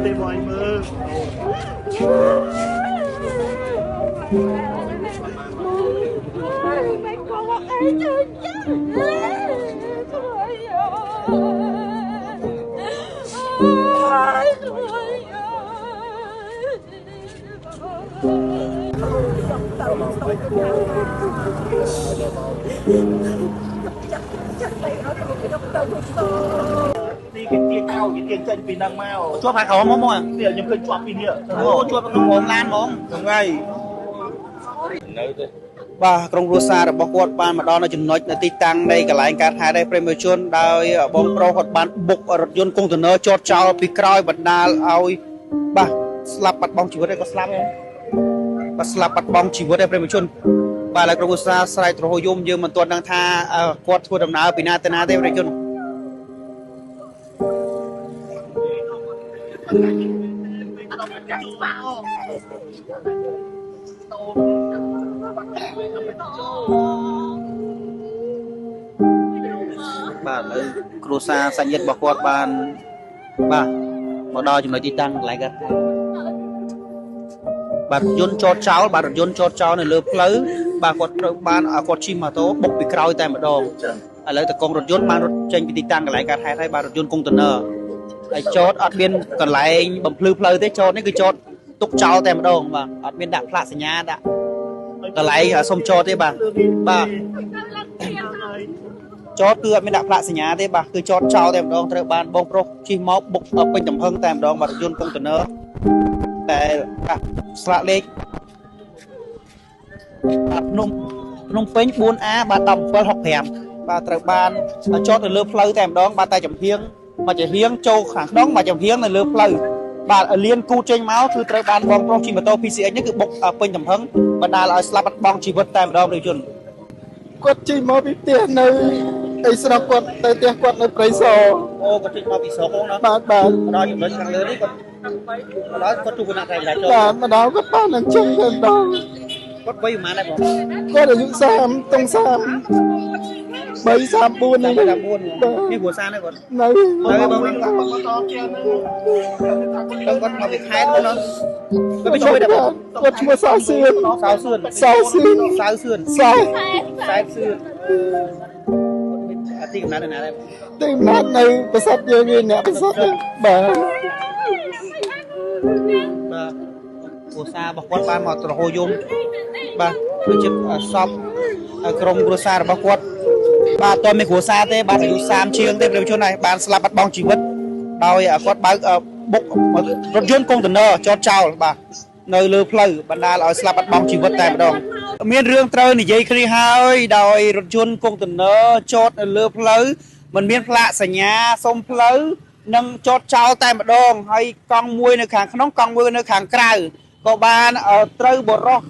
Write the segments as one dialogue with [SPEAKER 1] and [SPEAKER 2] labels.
[SPEAKER 1] ទេបងឯងមើល
[SPEAKER 2] មិនក៏អីទៅចា
[SPEAKER 1] ទីគេទាញកោគេទាញចេញពីនឹងមក
[SPEAKER 3] ជាប់ហើយក្រោមមក
[SPEAKER 1] នេះខ្ញុំឃើញជាប់ពីនេះ
[SPEAKER 3] អូជាប់ក្នុងរោងឡានហ្មង
[SPEAKER 1] ថ្ងៃនៅទេ
[SPEAKER 3] បាទក្រុមគ្រួសាររបស់គាត់បានមកដល់នៅចំណុចនៅទីតាំងនៃកន្លែងកើតហេតុឯប្រិមជនដោយបងប្រុសគាត់បានបុករថយន្តកុងតឺន័រចតចោលពីក្រោយបណ្ដាលឲ្យបាទស្លាប់បាត់បង់ជីវិតឯក៏ស្លាប់ដែរបាទស្លាប់បាត់បង់ជីវិតឯប្រិមជនបាទហើយក្រុមគ្រួសារស្រែកទ្រហោយំយើងមិនទាន់ដឹងថាគាត់ធ្វើដំណើរពីណាទៅណាទេប្រិមជនបាទលើគ្រួសារសាច់ញាតិរបស់គាត់បានបាទមកដល់ចំណុចទីតាំងកន្លែងកើតបាទរថយន្តចតចោលបាទរថយន្តចតចោលនៅលើផ្លូវបាទគាត់ត្រូវបានគាត់ជិះម៉ូតូបុកពីក្រោយតែម្ដងឥឡូវតកងរថយន្តបានរត់ចេញពីទីតាំងកន្លែងកើតហេតុហើយបាទរថយន្តកុងតឺន័រហើយចតអត់មានកន្លែងបំភ្លឺផ្លូវទេចតនេះគឺចតទុកចោលតែម្ដងបាទអត់មានដាក់ផ្លាកសញ្ញាដាក់កន្លែងសុំចតទេបាទបាទចតគឺអត់មានដាក់ផ្លាកសញ្ញាទេបាទគឺចតចោលតែម្ដងត្រូវបានបងប្រុសជិះមកបុកពេញទំហឹងតែម្ដងបាទរថយន្តកុងតឺន័រតែស្លាកលេខភ្នំពេញ 4A បាទ1765បាទត្រូវបានចតនៅលើផ្លូវតែម្ដងបាទតែចំហៀងមកចំហៀងចូលខាងក្នុងមកចំហៀងនៅលើផ្លូវបាទលៀនគូចេញមកគឺត្រូវបានបងប្រុសជិះម៉ូតូ PCX នេះគឺបុកពេញទំហឹងបណ្ដាលឲ្យស្លាប់បាត់បង់ជីវិតតែម្ដងប្រជាជន
[SPEAKER 1] គាត់ជិះមកពីផ្ទះនៅអីស្រុកគាត់ទៅផ្ទះគាត់នៅព្រៃសរ
[SPEAKER 3] អូគាត់ជិះមកពីស្រុកហ្នឹងណា
[SPEAKER 1] បាទ
[SPEAKER 3] ដល់ចំណុចខាងលើនេះគាត់ដល់គាត់ជួបគណៈចរាចរណ៍
[SPEAKER 1] បាទម្ដងគាត់បាននឹងជិះទៅដល់
[SPEAKER 3] គាត់វ័យប្រហែលដែរបង
[SPEAKER 1] គាត់អាយុ30តុង30 334
[SPEAKER 3] នេះគ្រួសារនេះគាត់
[SPEAKER 1] នៅ
[SPEAKER 3] បងគាត់មកពីខេត្តហ្នឹងគាត់ទៅជួយដែរបង
[SPEAKER 1] គាត់ឈ្មោះសៅសឿន
[SPEAKER 3] ទីកំណត់នៅណាដែរ
[SPEAKER 1] ទីកំណត់នៅប្រសិទ្ធយើងអ្នកប្រសិទ្ធបាទ
[SPEAKER 3] គ្រួសាររបស់គាត់បានមកទ្រហោយំបាទដូចជាសពក្រុមគ្រួសាររបស់គាត់បាទតើមានគ្រួសារទេបាទអាយុ30ជាងទេប្រជាជនហើយបានស្លាប់បាត់បង់ជីវិតដោយគាត់បើកបុករថយន្តកុងតឺន័រចតចោលបាទនៅលើផ្លូវបណ្ដាលឲ្យស្លាប់បាត់បង់ជីវិតតែម្ដងមានរឿងត្រូវនិយាយគ្នាហើយដោយរថយន្តកុងតឺន័រចតនៅលើផ្លូវមិនមានផ្លាកសញ្ញាសុំផ្លូវនឹងចតចោលតែម្ដងហើយកង់មួយនៅខាងក្នុងកង់មួយនៅខាងក្រៅក៏បានត្រូវបរោះ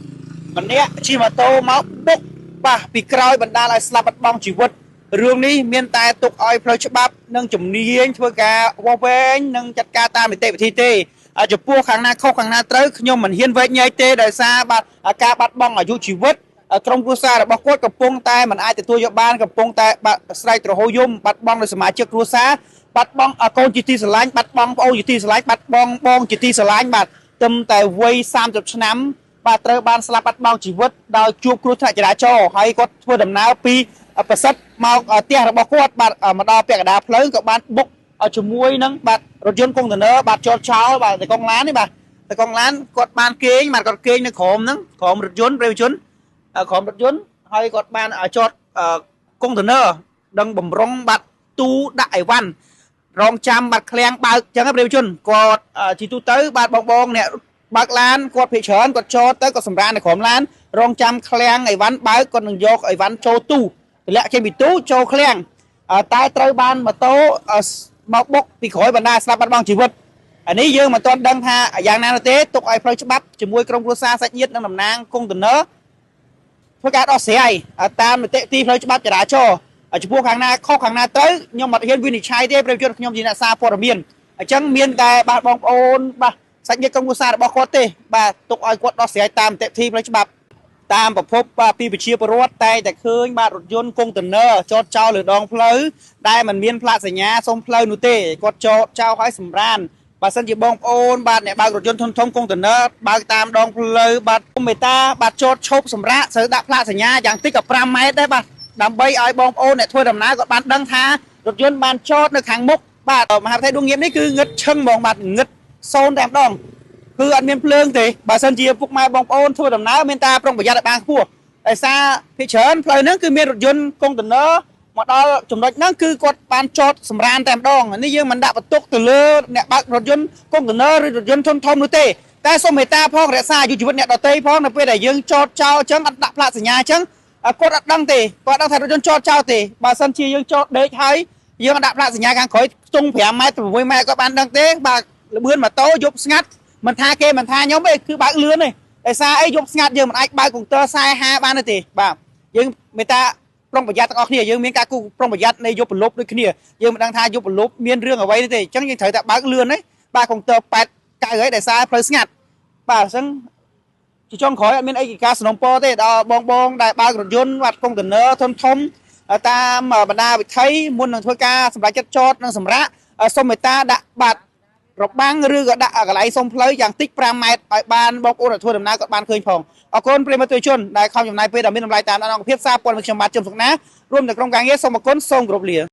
[SPEAKER 3] ម្នាក់ជិះម៉ូតូមកបុកបាទពីក្រោយបណ្ដាលឲ្យស្លាប់បាត់បង់ជីវិតរឿងនេះមានតែទុកឲ្យផ្លូវច្បាប់និងជំនាញធ្វើការវាស់វែងនិងចាត់ការតាមនីតិវិធីទេចំពោះខាងណាខុសខាងណាត្រូវខ្ញុំមិនហ៊ានវែកញែកទេដោយសារបាទការបាត់បង់អាយុជីវិតក្រុមគ្រួសាររបស់គាត់កំពុងតែមិនអាចទទួលយកបានកំពុងតែស្រែកទ្រហោយំបាត់បង់ដោយសមាជិកគ្រួសារបាត់បង់កូនជាទីស្រឡាញ់បាត់បង់ប្អូនជាទីស្រឡាញ់បាត់បង់បងជាទីស្រឡាញ់បាទទឹមតែវ័យ30ឆ្នាំបាទត្រូវបានស្លាប់បាត់បង់ជីវិតដោយជួបគ្រោះថ្នាក់ចរាចរណ៍ហើយគាត់ធ្វើដំណើរពីប្រសិទ្ធមកផ្ទះរបស់គាត់បាទមកដល់ពាក់កណ្ដាលផ្លូវក៏បានបុកជាមួយនឹងបាទរថយន្តកុងតឺន័របាទចតចោលបាទតែកង់ឡាននេះបាទតែកង់ឡានគាត់បានគេងបាទគាត់គេងនៅក្រោមហ្នឹងក្រោមរថយន្តប្រជាជនក្រោមរថយន្តហើយគាត់បានចតកុងតឺន័រដឹងបំរុងបាទទូដាក់អីវ៉ាន់រងចាំបាទឃ្លាំងបើកអញ្ចឹងប្រជាជនគាត់ជីទូទៅបាទបងអ្នកបើកឡានគាត់ភ័យច្រើនគាត់ចតទៅគាត់សម្រាននៅក្រោមឡានរងចាំឃ្លាំងអីវ៉ាន់បើកគាត់នឹងយកអីវ៉ាន់ចូលទូទម្លាក់ចេញពីទូចូលឃ្លាំងតែត្រូវបានម៉ូតូមកបុកពីក្រោយបណ្ដាស្លាប់បាត់បង់ជីវិតអានេះយើងមិនទាន់ដឹងថាយ៉ាងណាទេទុកឲ្យផ្លូវច្បាប់ជាមួយក្រុមគ្រួសារសាច់ញាតិនិងតំណាងកុងតឺន័រធ្វើការដោះស្រាយតាមនីតិវិធីផ្លូវច្បាប់ចរាចរណ៍ចំពោះខាងណាខុសខាងណាត្រូវខ្ញុំមិនហ៊ានវិនិច្ឆ័យទេប្រជាជនខ្ញុំជាអ្នកសារព័ត៌មានអញ្ចឹងមានតែបាទបងប្អូនបាទសាច់ញាតិក្រុមគ្រួសាររបស់គាត់ទេបាទទុកឲ្យគាត់ដោះស្រាយតាមនីតិវិធីផ្លូវច្បាប់តាមប្រភពពីប្រជាពលរដ្ឋតែឃើញបាទរថយន្តកុងតឺន័រចតចោលលើដងផ្លូវដែលមិនមានផ្លាកសញ្ញាសុំផ្លូវនោះទេគាត់ចតចោលឲ្យសម្រាន bà sân chỉ bong ôn bạn này bao rột thôn thông công tần nơ bao tam đong lời bạn người ta bạn chốt chốt sầm rạ sớ đạp la sờ nhà chẳng tích gặp 5 mét đấy bạn đầm bay ai bong ôn này thôi đầm ná gọi bạn đăng tha rột bạn chốt được hàng mốc bạn mà thấy đuông nghiệm đấy cứ ngất chân mong bạn ngất xôn đẹp đong cứ ăn miên plương thì bà sân chỉ phục mai bong ôn thôi đầm ná bên ta trong bây giờ lại bang khua tại sao thị trấn lời nó cứ miên rột công tần nơ mà đó chúng nó nó cứ quạt ban chốt sầm ran tem đongนี่យើងមិនដាក់បន្ទុកទៅលើអ្នកបើករថយន្តកុងតឺន័រឬរថយន្តធំធំនោះទេតែសូមមេត្តាផងរក្សាអាយុជីវិតអ្នកដទៃផងនៅពេលដែលយើងចតចោលអញ្ចឹងអត់ដាក់ផ្លាកសញ្ញាអញ្ចឹងគាត់អត់ដឹងទេគាត់ដឹងថារថយន្តចតចោលទេបើសិនជាយើងចតដេកហើយយើងអត់ដាក់ផ្លាកសញ្ញាខាងក្រោយខ្ទង់5ម៉ែត្រ6ម៉ែត្រគាត់បានដឹងទេបើលបឿនម៉ូតូយប់ស្ងាត់មិនថាគេមិនថាខ្ញុំទេគឺបើកលឿនទេដោយសារអីយប់ស្ងាត់យើងមិនអាចបើកកុងទ័រ40-50បានទេបាទយើងមេត្តាប្រុងប្រយ័ត្នទាំងអស់គ្នាយើងមានការគូប្រុងប្រយ័ត្ននៃយប់ប្រលប់ដូចគ្នាយើងមិនដឹងថាយប់ប្រលប់មានរឿងអ្វីទេអញ្ចឹងយើងត្រូវតែបើកលឿនណាបាទកុងទ័រ8 9ហើយដែលសារផ្លូវស្ងាត់បាទអញ្ចឹងជាចុងក្រោយអត់មានអីគេការสนំពរទេដល់បងដែលបើករថយន្តវត្តកុងតឺន័រធំតាមបណ្ដាវិថីមុននឹងធ្វើការសម្រាប់ចិត្តចតនិងសម្រាប់សូមមេត្តាដាក់បាតរបាំងឬក៏ដាក់កន្លែងសុំផ្លូវយ៉ាងតិច5ម៉ែត្រឲ្យបានបងប្អូនធ្វើដំណើរក៏បានឃើញផងអរគុណប្រិយមិត្តជនដែលខំចំណាយពេលដ៏មានតម្លៃតាមដានអង្គភាពសារព័ត៌មានខ្ញុំបាទជឹមសុកណារួមទាំងក្រុមការងារសូមអរគុណសូមគោរពលា